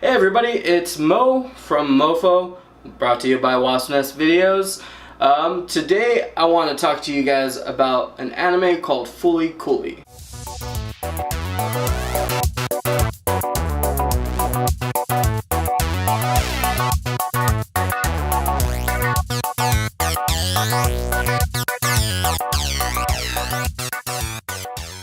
Hey everybody, it's Mo from MOFO, brought to you by Wasp Nest Videos. Today I want to talk to you guys about an anime called Fooly Cooly.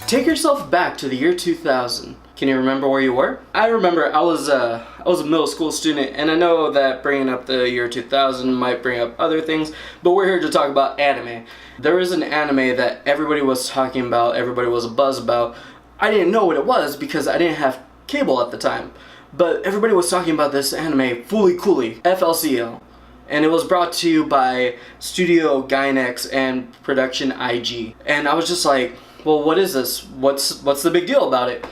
Take yourself back to the year 2000. Can you remember where you were? I remember I was a middle school student, and I know that bringing up the year 2000 might bring up other things, but we're here to talk about anime. There was an anime that everybody was talking about, everybody was a buzz about. I didn't know what it was because I didn't have cable at the time, but everybody was talking about this anime, Fooly Cooly, FLCL. And it was brought to you by Studio Gynex and Production IG. And I was just like, well, what is this? What's the big deal about it?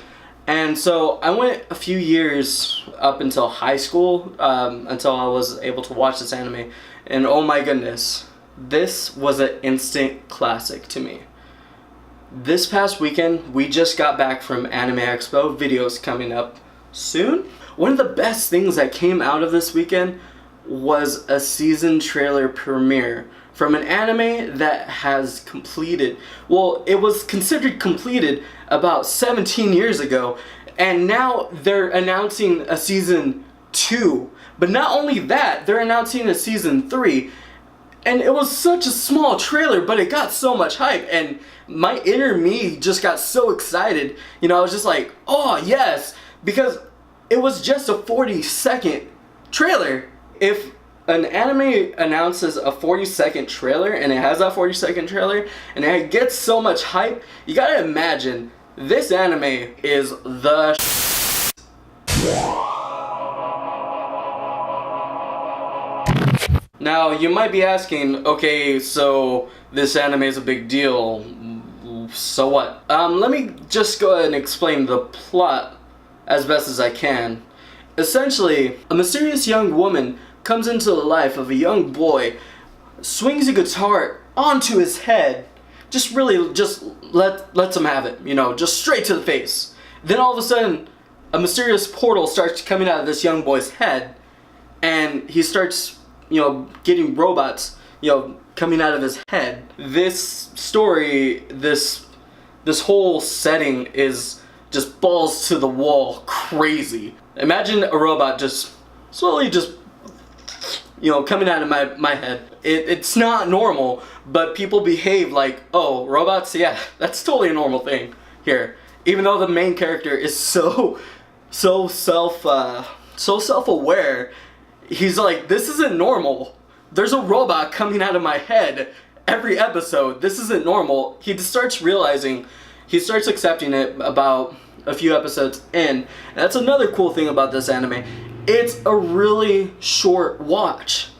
And so I went a few years up until high school, until I was able to watch this anime. And oh my goodness, this was an instant classic to me. This past weekend, we just got back from Anime Expo, videos coming up soon. One of the best things that came out of this weekend was a season trailer premiere from an anime that has completed, well, it was considered completed about 17 years ago, and now they're announcing a season 2. But not only that, they're announcing a season 3. And it was such a small trailer, but it got so much hype, and my inner me just got so excited. You know, I was just like, oh yes, because it was just a 40-second trailer. If an anime announces a 40-second trailer and it has that 40-second trailer and it gets so much hype, you gotta imagine this anime is the Now you might be asking, okay, so this anime is a big deal, so what? Let me just go ahead and explain the plot as best as I can. Essentially, a mysterious young woman comes into the life of a young boy, swings a guitar onto his head, just lets him have it, you know, just straight to the face. Then all of a sudden, a mysterious portal starts coming out of this young boy's head, and he starts, you know, getting robots, you know, coming out of his head. This story, this whole setting is just balls to the wall crazy. Imagine a robot just slowly you know, coming out of my head. It's not normal, but people behave like, oh, robots, yeah, that's totally a normal thing here. Even though the main character is so self-aware, he's like, this isn't normal. There's a robot coming out of my head every episode. This isn't normal. He just starts realizing, he starts accepting it about a few episodes in. And that's another cool thing about this anime. It's a really short watch.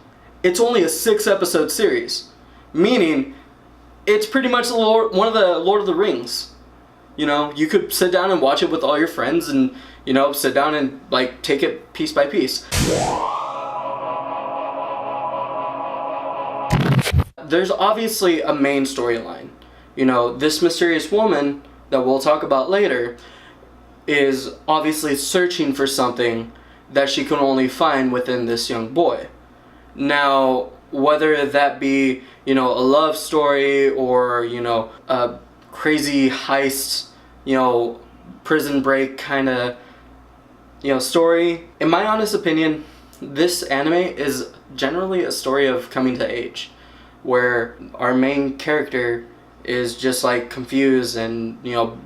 It's only a 6-episode series, meaning it's pretty much one of the Lord of the Rings. You know, you could sit down and watch it with all your friends and, you know, sit down and like take it piece by piece. There's obviously a main storyline. You know, this mysterious woman that we'll talk about later is obviously searching for something that she can only find within this young boy. Now, whether that be, you know, a love story or, you know, a crazy heist, you know, prison break kind of, you know, story, in my honest opinion, this anime is generally a story of coming to age, where our main character is just like confused and, you know,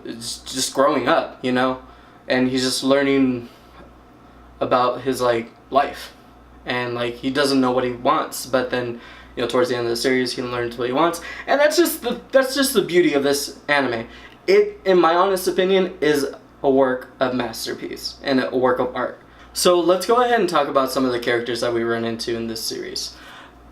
it's just growing up, you know, and he's just learning about his like life, and like he doesn't know what he wants, but then, you know, towards the end of the series he learns what he wants, and that's just the beauty of this anime. It, in my honest opinion, is a work of masterpiece and a work of art. So let's go ahead and talk about some of the characters that we run into in this series.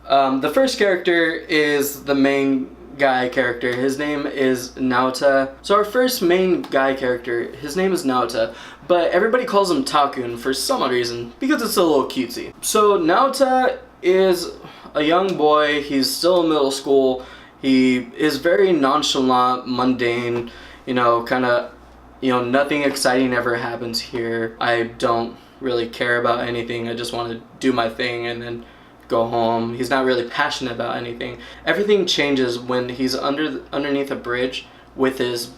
The first character is the main guy character. His name is Naota. So our first main guy character, his name is Naota, but everybody calls him Takun for some odd reason, because it's a little cutesy. So Naota is a young boy. He's still in middle school. He is very nonchalant, mundane, you know, kind of, you know, nothing exciting ever happens here. I don't really care about anything. I just want to do my thing and then go home. He's not really passionate about anything. Everything changes when he's underneath a bridge with his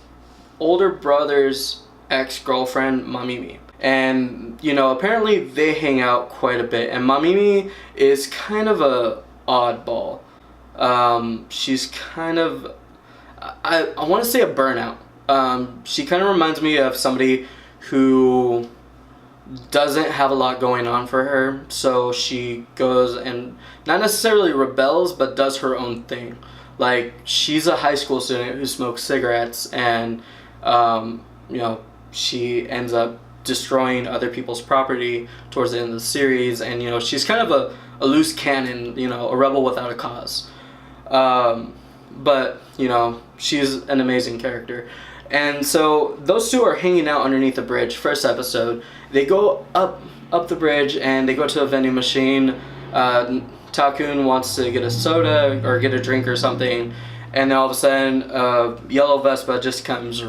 older brother's ex-girlfriend, Mamimi. And, you know, apparently they hang out quite a bit. And Mamimi is kind of a oddball. She's kind of, I want to say a burnout. She kind of reminds me of somebody who doesn't have a lot going on for her, so she goes and not necessarily rebels, but does her own thing. Like, she's a high school student who smokes cigarettes, and you know, she ends up destroying other people's property towards the end of the series, and you know, she's kind of a loose cannon, you know, a rebel without a cause. But you know, she's an amazing character. And so those two are hanging out underneath the bridge. First episode, they go up the bridge and they go to a vending machine. Takun wants to get a soda or get a drink or something, and then all of a sudden, yellow Vespa just comes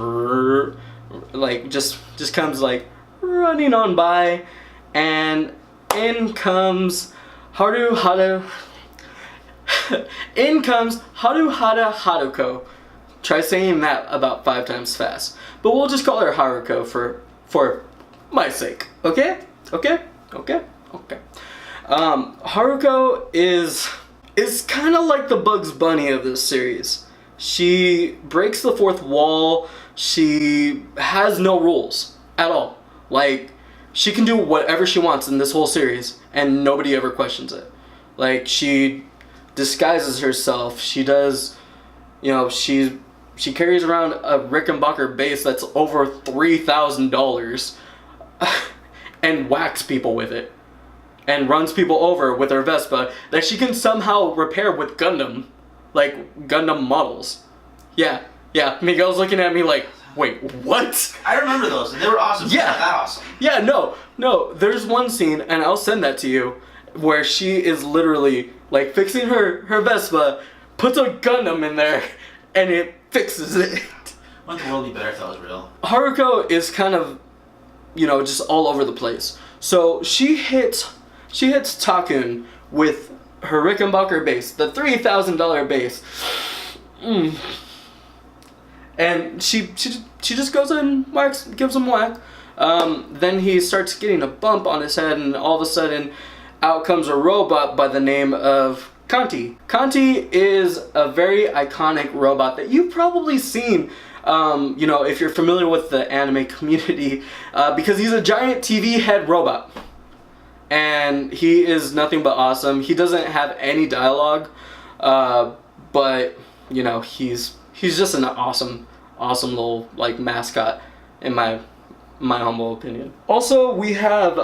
like running on by, and in comes Haruhara. In comes Haruhara Haruko. Try saying that about 5 times fast. But we'll just call her Haruko for my sake. Okay? Haruko is kind of like the Bugs Bunny of this series. She breaks the fourth wall. She has no rules at all. Like, she can do whatever she wants in this whole series, and nobody ever questions it. Like, she disguises herself. She does, you know, she carries around a Rickenbacker bass that's over $3,000 and whacks people with it and runs people over with her Vespa that she can somehow repair with Gundam models. Yeah, Miguel's looking at me like, wait, what? I remember those, and they were awesome. Yeah. Not that awesome. Yeah, no, there's one scene, and I'll send that to you, where she is literally like fixing her Vespa, puts a Gundam in there, and it fixes it. Wouldn't the world be better if that was real? Haruko is kind of, you know, just all over the place. So she hits Takun with her Rickenbacker bass, the $3,000 bass. And she just goes and whacks, gives him whack. Then he starts getting a bump on his head, and all of a sudden, out comes a robot by the name of Kanti. Kanti is a very iconic robot that you've probably seen, you know, if you're familiar with the anime community, because he's a giant TV head robot. And he is nothing but awesome. He doesn't have any dialogue, but, you know, he's just an awesome little, like, mascot, in my humble opinion. Also, we have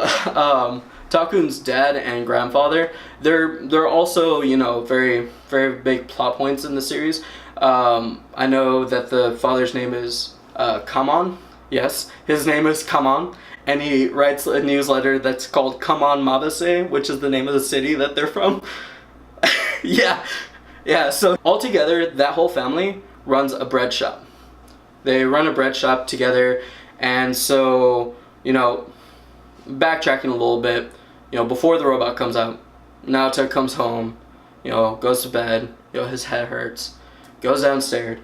Takun's dad and grandfather. They're also, you know, very, very big plot points in the series. I know that the father's name is Kamon. Yes, his name is Kamon, and he writes a newsletter that's called Kamon Mabase, which is the name of the city that they're from. Yeah, so altogether, that whole family runs a bread shop. They run a bread shop together, and so, you know, backtracking a little bit, you know, before the robot comes out, Naota comes home, you know, goes to bed, you know, his head hurts, goes downstairs,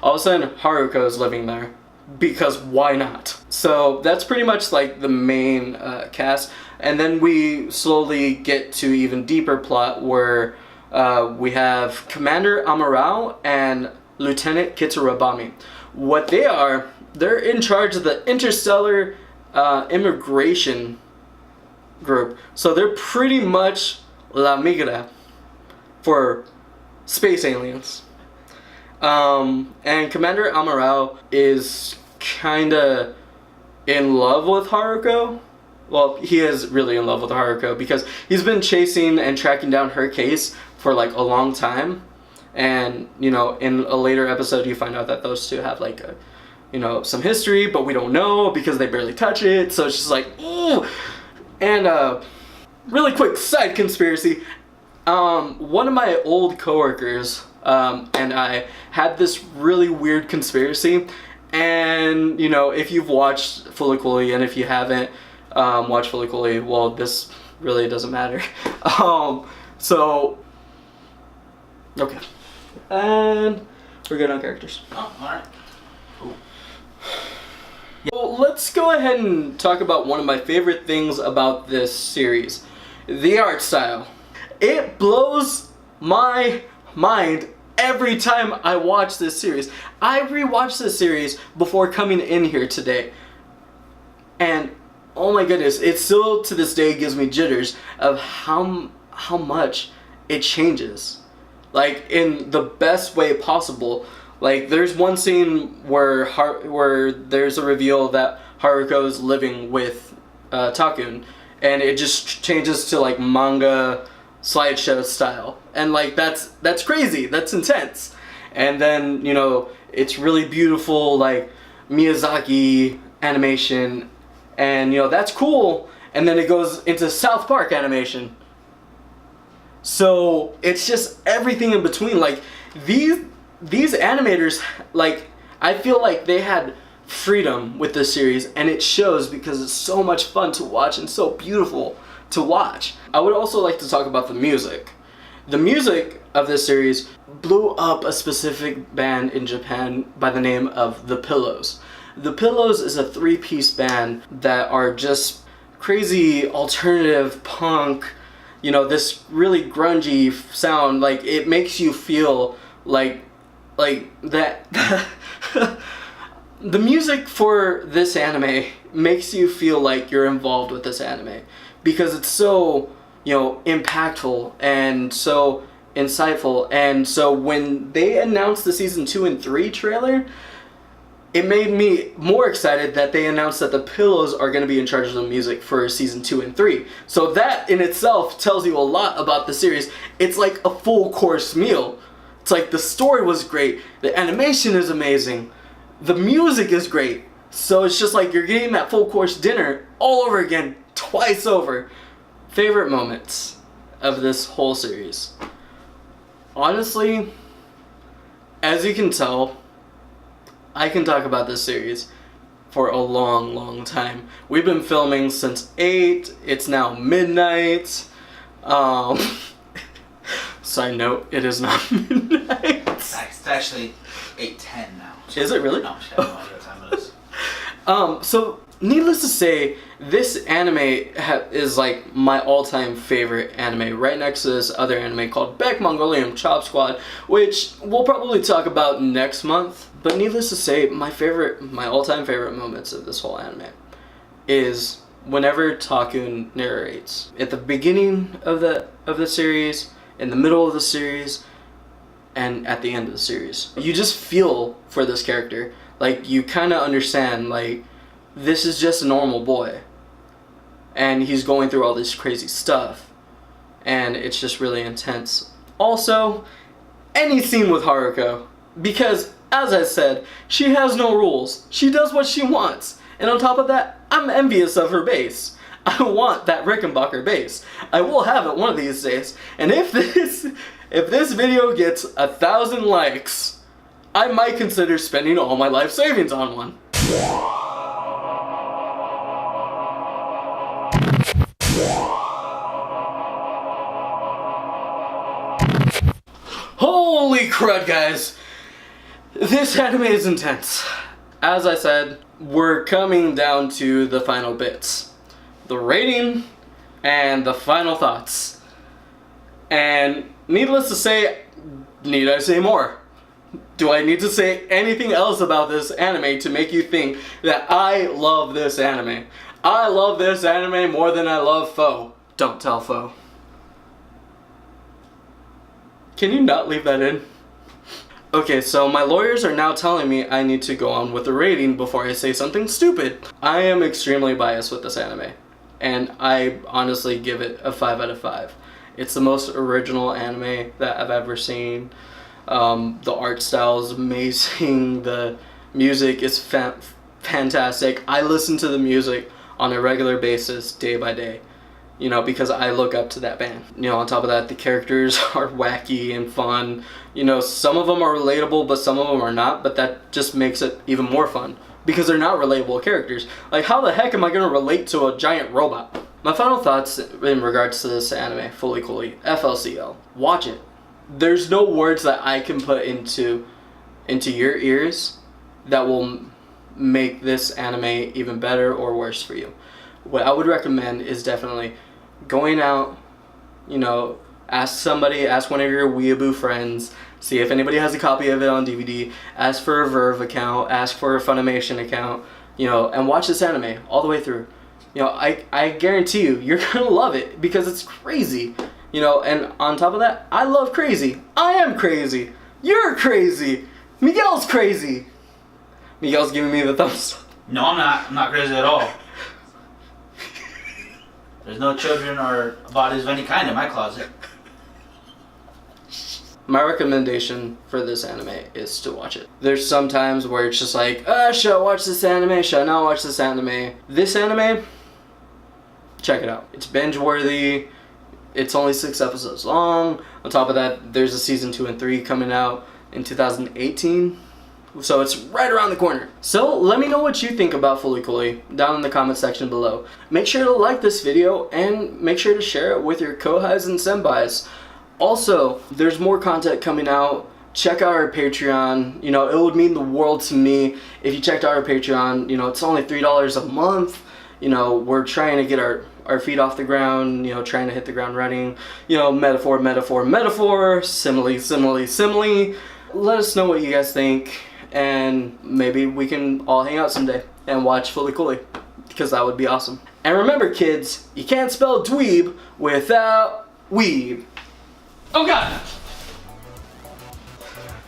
all of a sudden Haruko's living there, because why not? So that's pretty much like the main cast, and then we slowly get to even deeper plot where we have Commander Amurao and Lieutenant Kitsurabami. What they are, they're in charge of the interstellar immigration group. So they're pretty much La Migra for space aliens. And Commander Amurao is kinda in love with Haruko. Well, he is really in love with Haruko because he's been chasing and tracking down her case for like a long time. And, you know, in a later episode you find out that those two have like a, you know, some history, but we don't know because they barely touch it. So it's just like, ooh. And really quick side conspiracy. One of my old coworkers and I had this really weird conspiracy, And, you know, if you've watched Fooly Cooly, and if you haven't watched Fooly Cooly, well, this really doesn't matter. So, okay. And we're good on characters. Oh, alright. Well, let's go ahead and talk about one of my favorite things about this series. The art style. It blows my mind every time I watch this series. I rewatched this series before coming in here today. And oh my goodness, it still to this day gives me jitters of how much it changes. Like in the best way possible. Like there's one scene where there's a reveal that Haruko is living with Takun, and it just changes to like manga slideshow style, and like that's crazy, that's intense. And then, you know, it's really beautiful, like Miyazaki animation, and you know, that's cool. And then it goes into South Park animation. So it's just everything in between. Like these animators, like, I feel like they had freedom with this series, and it shows because it's so much fun to watch and so beautiful to watch. I would also like to talk about the music. The music of this series blew up a specific band in Japan by the name of The Pillows. The Pillows is a 3-piece band that are just crazy alternative punk, you know, this really grungy sound. Like, it makes you feel like that. The music for this anime makes you feel like you're involved with this anime because it's so, you know, impactful and so insightful. And so when they announced the season 2 and 3 trailer, it made me more excited that they announced that the Pillows are going to be in charge of the music for season 2 and 3. So that in itself tells you a lot about the series. It's like a full course meal. It's like the story was great, the animation is amazing, the music is great. So it's just like you're getting that full course dinner all over again, twice over. Favorite moments of this whole series. Honestly, as you can tell, I can talk about this series for a long time. We've been filming since 8, it's now midnight. Side note, it is not midnight. It's actually 8:10 now. Is it really? No, I have no idea what time it is. So, needless to say, this anime is like my all-time favorite anime, right next to this other anime called Beck Mongolium Chop Squad, which we'll probably talk about next month. But needless to say, my all-time favorite moments of this whole anime is whenever Takun narrates. At the beginning of the series, in the middle of the series, and at the end of the series. You just feel for this character. Like, you kind of understand, like, this is just a normal boy. And he's going through all this crazy stuff. And it's just really intense. Also, any scene with Haruko. Because, as I said, she has no rules. She does what she wants. And on top of that, I'm envious of her bass. I want that Rickenbacker bass. I will have it one of these days. And if this video gets 1,000 likes, I might consider spending all my life savings on one. Holy crud, guys! This anime is intense. As I said, we're coming down to the final bits. The rating and the final thoughts. And needless to say, need I say more? Do I need to say anything else about this anime to make you think that I love this anime? I love this anime more than I love Fo. Don't tell Fo. Can you not leave that in? Okay, so my lawyers are now telling me I need to go on with the rating before I say something stupid. I am extremely biased with this anime, and I honestly give it a 5 out of 5. It's the most original anime that I've ever seen. The art style is amazing. The music is fantastic. I listen to the music on a regular basis, day by day. you know, because I look up to that band. You know, on top of that, the characters are wacky and fun. You know, some of them are relatable, but some of them are not, but that just makes it even more fun because they're not relatable characters. Like, how the heck am I gonna relate to a giant robot? My final thoughts in regards to this anime, Fooly Cooly, FLCL. Watch it. There's no words that I can put into your ears that will make this anime even better or worse for you. What I would recommend is definitely going out, you know, ask one of your weeaboo friends, see if anybody has a copy of it on DVD, ask for a Verve account, ask for a Funimation account, you know, and watch this anime all the way through. You know, I guarantee you're gonna love it because it's crazy. You know, and on top of that, I love crazy. I am crazy. You're crazy. Miguel's crazy. Miguel's giving me the thumbs up. No, I'm not. I'm not crazy at all. There's no children or bodies of any kind in my closet. My recommendation for this anime is to watch it. There's some times where it's just like, should I watch this anime? Should I not watch this anime? This anime, check it out. It's binge worthy. It's only 6 episodes long. On top of that, there's a season 2 and 3 coming out in 2018. So it's right around the corner. So let me know what you think about Fooly Cooly down in the comment section below. Make sure to like this video and make sure to share it with your kohais and senpais. Also, there's more content coming out. Check out our Patreon. You know, it would mean the world to me if you checked out our Patreon. You know, it's only $3 a month. You know, we're trying to get our feet off the ground, you know, trying to hit the ground running. You know, metaphor, metaphor, metaphor, simile, simile, simile. Let us know what you guys think, and maybe we can all hang out someday and watch Fooly Cooly, because that would be awesome. And remember, kids, you can't spell dweeb without weeb. Oh god!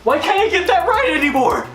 Why can't I get that right anymore?